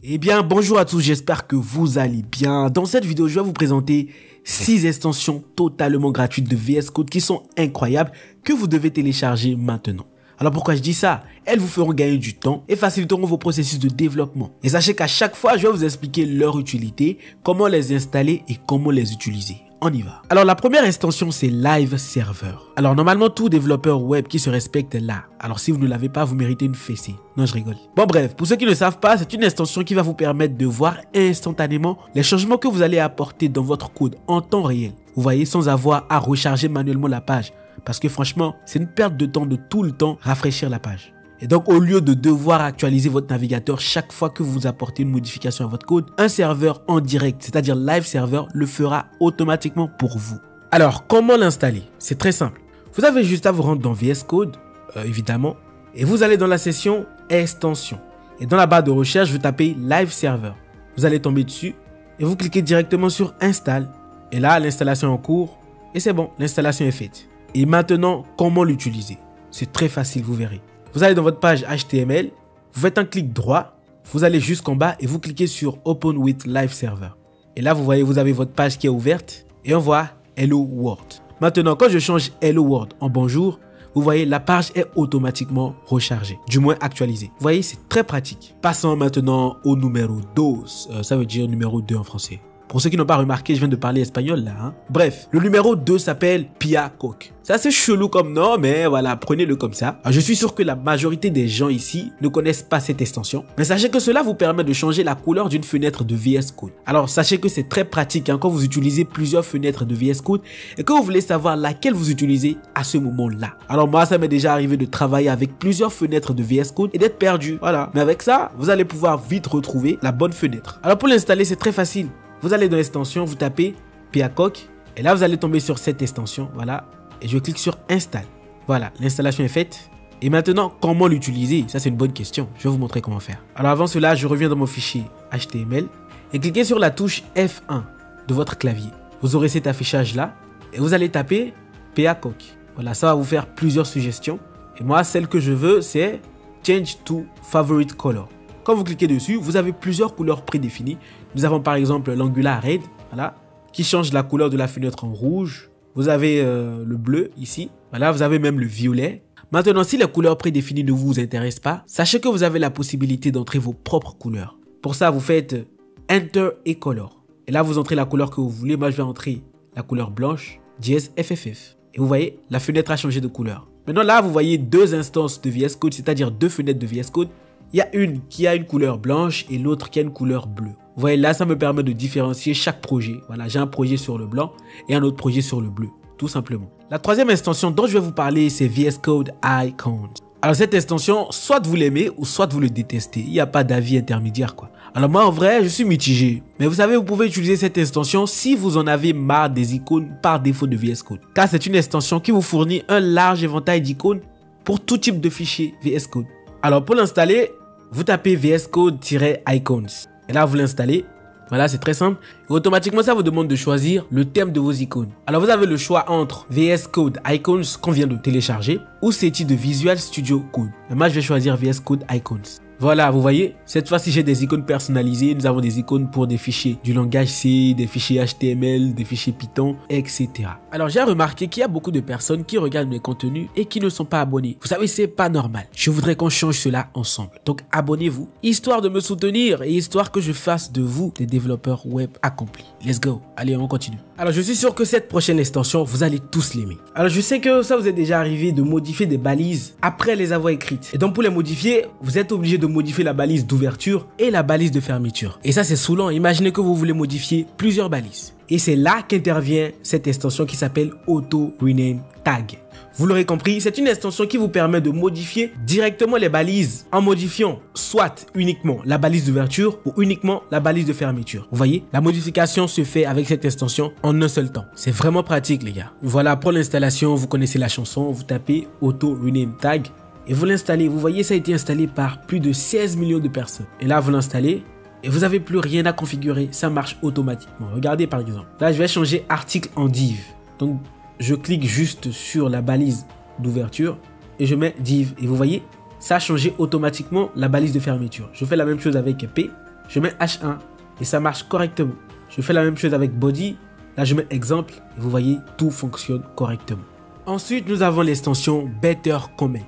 Eh bien, bonjour à tous, j'espère que vous allez bien. Dans cette vidéo, je vais vous présenter 6 extensions totalement gratuites de VS Code qui sont incroyables que vous devez télécharger maintenant. Alors pourquoi je dis ça? Elles vous feront gagner du temps et faciliteront vos processus de développement. Et sachez qu'à chaque fois, je vais vous expliquer leur utilité, comment les installer et comment les utiliser. On y va. Alors la première extension, c'est Live Server. Alors normalement, tout développeur web qui se respecte là. Alors si vous ne l'avez pas, vous méritez une fessée. Non, je rigole. Bon bref, pour ceux qui ne savent pas, c'est une extension qui va vous permettre de voir instantanément les changements que vous allez apporter dans votre code en temps réel. Vous voyez, sans avoir à recharger manuellement la page. Parce que franchement, c'est une perte de temps de tout le temps rafraîchir la page. Et donc, au lieu de devoir actualiser votre navigateur chaque fois que vous apportez une modification à votre code, un serveur en direct, c'est-à-dire Live Server, le fera automatiquement pour vous. Alors, comment l'installer? C'est très simple. Vous avez juste à vous rendre dans VS Code, évidemment, et vous allez dans la section Extensions. Et dans la barre de recherche, vous tapez Live Server. Vous allez tomber dessus et vous cliquez directement sur Install. Et là, l'installation est en cours et c'est bon, l'installation est faite. Et maintenant, comment l'utiliser? C'est très facile, vous verrez. Vous allez dans votre page HTML, vous faites un clic droit, vous allez jusqu'en bas et vous cliquez sur Open with Live Server. Et là, vous voyez, vous avez votre page qui est ouverte et on voit Hello World. Maintenant, quand je change Hello World en bonjour, vous voyez, la page est automatiquement rechargée, du moins actualisée. Vous voyez, c'est très pratique. Passons maintenant au numéro 2, ça veut dire numéro 2 en français. Pour ceux qui n'ont pas remarqué, je viens de parler espagnol là. Hein. Bref, le numéro 2 s'appelle Piacoque. C'est assez chelou comme nom, mais voilà, prenez-le comme ça. Alors, je suis sûr que la majorité des gens ici ne connaissent pas cette extension. Mais sachez que cela vous permet de changer la couleur d'une fenêtre de VS Code. Alors, sachez que c'est très pratique hein, quand vous utilisez plusieurs fenêtres de VS Code et que vous voulez savoir laquelle vous utilisez à ce moment-là. Alors moi, ça m'est déjà arrivé de travailler avec plusieurs fenêtres de VS Code et d'être perdu. Voilà. Mais avec ça, vous allez pouvoir vite retrouver la bonne fenêtre. Alors pour l'installer, c'est très facile. Vous allez dans l'extension, vous tapez Piacoque et là vous allez tomber sur cette extension, voilà, et je clique sur Install. Voilà, l'installation est faite. Et maintenant, comment l'utiliser? Ça c'est une bonne question, je vais vous montrer comment faire. Alors avant cela, je reviens dans mon fichier HTML et cliquez sur la touche F1 de votre clavier. Vous aurez cet affichage là et vous allez taper Piacoque. Voilà, ça va vous faire plusieurs suggestions et moi celle que je veux c'est Change to Favorite Color. Quand vous cliquez dessus, vous avez plusieurs couleurs prédéfinies. Nous avons par exemple l'Angular Red, voilà, qui change la couleur de la fenêtre en rouge. Vous avez le bleu ici. Voilà, vous avez même le violet. Maintenant, si les couleurs prédéfinies ne vous intéressent pas, sachez que vous avez la possibilité d'entrer vos propres couleurs. Pour ça, vous faites Enter a Color. Et là, vous entrez la couleur que vous voulez. Moi, je vais entrer la couleur blanche, dièse FFF. Et vous voyez, la fenêtre a changé de couleur. Maintenant, là, vous voyez deux instances de VS Code, c'est-à-dire deux fenêtres de VS Code. Il y a une qui a une couleur blanche et l'autre qui a une couleur bleue. Vous voyez là, ça me permet de différencier chaque projet. Voilà, j'ai un projet sur le blanc et un autre projet sur le bleu, tout simplement. La troisième extension dont je vais vous parler, c'est VS Code Icons. Alors cette extension, soit vous l'aimez ou soit vous le détestez. Il n'y a pas d'avis intermédiaire quoi. Alors moi en vrai, je suis mitigé. Mais vous savez, vous pouvez utiliser cette extension si vous en avez marre des icônes par défaut de VS Code. Car c'est une extension qui vous fournit un large éventail d'icônes pour tout type de fichiers VS Code. Alors pour l'installer, vous tapez VS Code-Icons. Et là, vous l'installez. Voilà, c'est très simple. Et automatiquement, ça vous demande de choisir le thème de vos icônes. Alors, vous avez le choix entre VS Code Icons qu'on vient de télécharger ou CETI de Visual Studio Code. Et moi, je vais choisir VS Code Icons. Voilà, vous voyez, cette fois-ci, j'ai des icônes personnalisées. Nous avons des icônes pour des fichiers du langage C, des fichiers HTML, des fichiers Python, etc. Alors, j'ai remarqué qu'il y a beaucoup de personnes qui regardent mes contenus et qui ne sont pas abonnés. Vous savez, c'est pas normal. Je voudrais qu'on change cela ensemble. Donc, abonnez-vous, histoire de me soutenir et histoire que je fasse de vous des développeurs web accomplis. Let's go. Allez, on continue. Alors, je suis sûr que cette prochaine extension, vous allez tous l'aimer. Alors, je sais que ça vous est déjà arrivé de modifier des balises après les avoir écrites. Et donc, pour les modifier, vous êtes obligé de modifier la balise d'ouverture et la balise de fermeture. Et ça, c'est saoulant. Imaginez que vous voulez modifier plusieurs balises. Et c'est là qu'intervient cette extension qui s'appelle Auto Rename Tag. Vous l'aurez compris, c'est une extension qui vous permet de modifier directement les balises en modifiant soit uniquement la balise d'ouverture ou uniquement la balise de fermeture. Vous voyez, la modification se fait avec cette extension en un seul temps. C'est vraiment pratique les gars. Voilà, pour l'installation, vous connaissez la chanson, vous tapez Auto Rename Tag et vous l'installez. Vous voyez, ça a été installé par plus de 16 millions de personnes. Et là, vous l'installez et vous n'avez plus rien à configurer. Ça marche automatiquement. Regardez par exemple. Là, je vais changer article en div. Donc, je clique juste sur la balise d'ouverture et je mets div. Et vous voyez, ça a changé automatiquement la balise de fermeture. Je fais la même chose avec P je mets H1 et ça marche correctement. Je fais la même chose avec body. Là, je mets exemple et vous voyez, tout fonctionne correctement. Ensuite, nous avons l'extension Better Comment.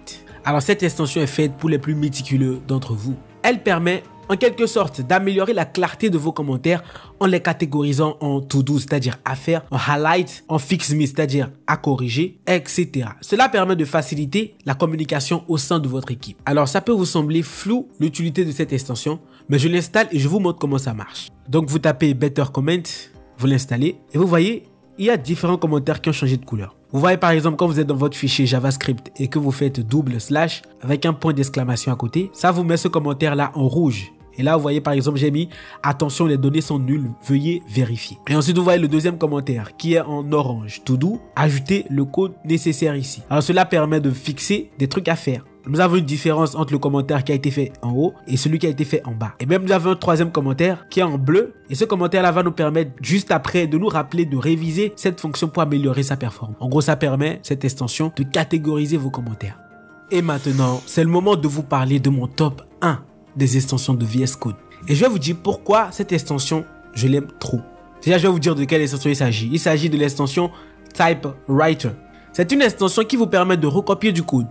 Alors, cette extension est faite pour les plus méticuleux d'entre vous. Elle permet en quelque sorte d'améliorer la clarté de vos commentaires en les catégorisant en to-do, c'est-à-dire à faire, en highlight, en fix me, c'est-à-dire à corriger, etc. Cela permet de faciliter la communication au sein de votre équipe. Alors, ça peut vous sembler flou l'utilité de cette extension, mais je l'installe et je vous montre comment ça marche. Donc, vous tapez Better Comment, vous l'installez et vous voyez, il y a différents commentaires qui ont changé de couleur. Vous voyez par exemple quand vous êtes dans votre fichier JavaScript et que vous faites / avec un point d'exclamation à côté, ça vous met ce commentaire là en rouge. Et là vous voyez par exemple j'ai mis attention les données sont nulles, veuillez vérifier. Et ensuite vous voyez le deuxième commentaire qui est en orange, to do, ajoutez le code nécessaire ici. Alors cela permet de fixer des trucs à faire. Nous avons une différence entre le commentaire qui a été fait en haut et celui qui a été fait en bas. Et même nous avons un troisième commentaire qui est en bleu. Et ce commentaire-là va nous permettre juste après de nous rappeler de réviser cette fonction pour améliorer sa performance. En gros, ça permet, cette extension, de catégoriser vos commentaires. Et maintenant, c'est le moment de vous parler de mon top 1 des extensions de VS Code. Et je vais vous dire pourquoi cette extension, je l'aime trop. Déjà, je vais vous dire de quelle extension il s'agit. Il s'agit de l'extension Typewriter. C'est une extension qui vous permet de recopier du code.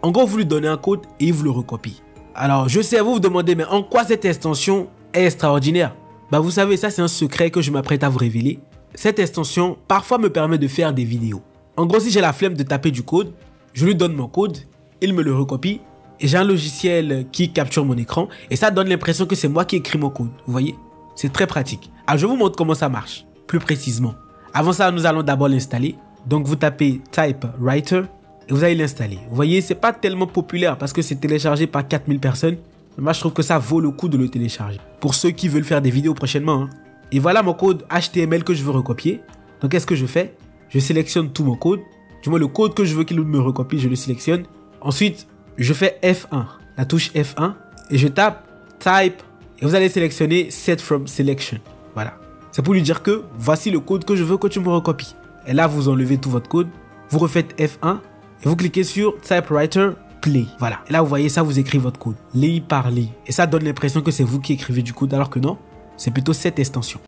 En gros, vous lui donnez un code et il vous le recopie. Alors, je sais, vous vous demandez, mais en quoi cette extension est extraordinaire? Bah, vous savez, ça c'est un secret que je m'apprête à vous révéler. Cette extension, parfois me permet de faire des vidéos. En gros, si j'ai la flemme de taper du code, je lui donne mon code, il me le recopie et j'ai un logiciel qui capture mon écran et ça donne l'impression que c'est moi qui écris mon code. Vous voyez? C'est très pratique. Alors, je vous montre comment ça marche, plus précisément. Avant ça, nous allons d'abord l'installer. Donc, vous tapez Typewriter. Et vous allez l'installer. Vous voyez, c'est pas tellement populaire parce que c'est téléchargé par 4000 personnes. Mais moi, je trouve que ça vaut le coup de le télécharger. Pour ceux qui veulent faire des vidéos prochainement. Hein. Et voilà mon code HTML que je veux recopier. Donc, qu'est-ce que je fais? Je sélectionne tout mon code. Du moins, le code que je veux qu'il me recopie, je le sélectionne. Ensuite, je fais F1, la touche F1. Et je tape Type. Et vous allez sélectionner Set from Selection. Voilà. C'est pour lui dire que voici le code que je veux que tu me recopies. Et là, vous enlevez tout votre code. Vous refaites F1. Et vous cliquez sur Typewriter Play. Voilà. Et là, vous voyez, ça vous écrit votre code. Ligne par ligne. Et ça donne l'impression que c'est vous qui écrivez du code, alors que non, c'est plutôt cette extension.